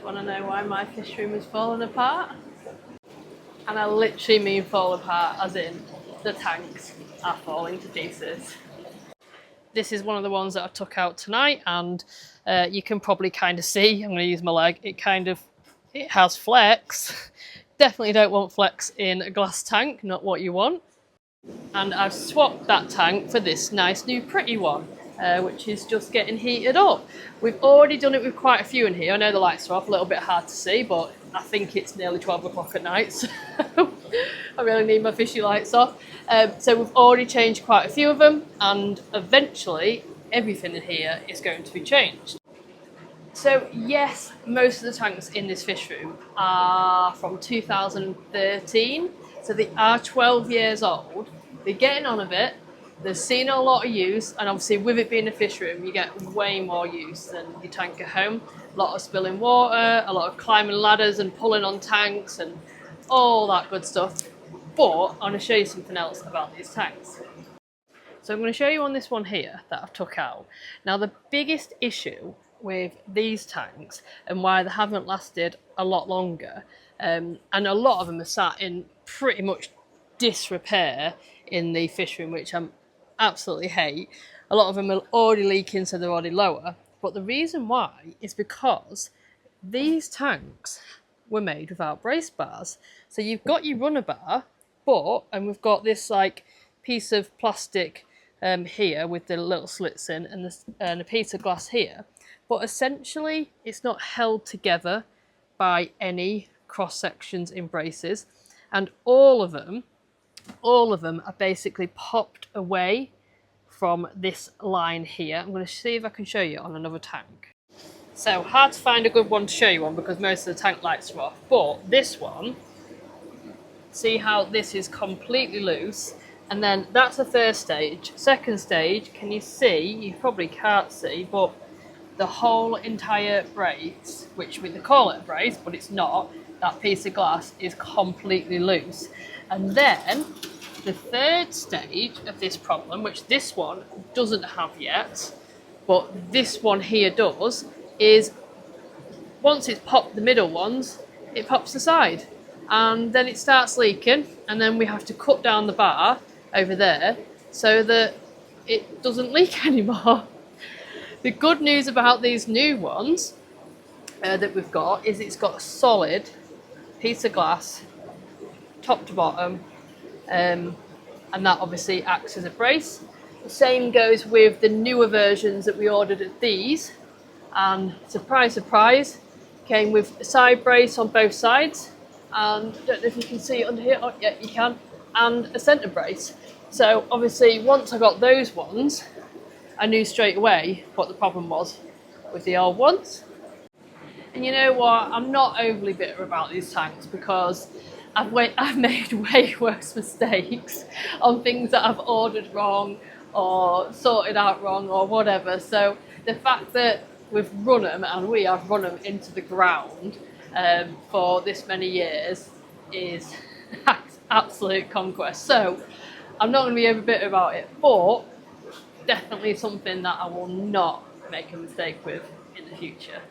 Want to know why my fish room is falling apart? And I literally mean fall apart as in the tanks are falling to pieces. This is one of the ones that I took out tonight, and you can probably kind of see, I'm going to use my leg, it has flecks. Definitely don't want flecks in a glass tank, not what you want. And I've swapped that tank for this nice new pretty one, which is just getting heated up. We've already done it with quite a few in here. I know the lights are off, a little bit hard to see, but I think it's nearly 12 o'clock at night, so I really need my fishy lights off. So we've already changed quite a few of them, and eventually everything in here is going to be changed. So yes, most of the tanks in this fish room are from 2013, so they are 12 years old. They're getting on a bit, they're seeing a lot of use, and obviously with it being a fish room, you get way more use than your tank at home. A lot of spilling water, a lot of climbing ladders and pulling on tanks and all that good stuff. But I'm going to show you something else about these tanks. So I'm going to show you on this one here that I've took out. Now the biggest issue with these tanks and why they haven't lasted a lot longer, and a lot of them are sat in pretty much disrepair in the fish room, which I absolutely hate. A lot of them are already leaking, so they're already lower. But the reason why is because these tanks were made without brace bars. So you've got your runner bar, and we've got this like piece of plastic here with the little slits in, and a piece of glass here. But essentially, it's not held together by any cross sections in braces, and all of them are basically popped away from this line here. I'm going to see if I can show you on another tank. So hard to find a good one to show you on because most of the tank lights are off, but this one, see how this is completely loose, and then that's the first stage. Second stage, can you see? You probably can't see, but the whole entire brace, which we call it a brace, but it's not, that piece of glass is completely loose. And then the third stage of this problem, which this one doesn't have yet, but this one here does, is once it's popped the middle ones, it pops the side. And then it starts leaking, and then we have to cut down the bar over there so that it doesn't leak anymore. The good news about these new ones that we've got is it's got a solid piece of glass, top to bottom, and that obviously acts as a brace. The same goes with the newer versions that we ordered of these, and surprise, surprise, came with a side brace on both sides, and I don't know if you can see it under here, oh yeah you can, and a centre brace. So obviously once I got those ones, I knew straight away what the problem was with the old ones. And you know what, I'm not overly bitter about these tanks because I've made way worse mistakes on things that I've ordered wrong or sorted out wrong or whatever. So the fact that we've run them, and we have run them into the ground for this many years, is absolute conquest. So I'm not going to be over bitter about it, but definitely something that I will not make a mistake with in the future.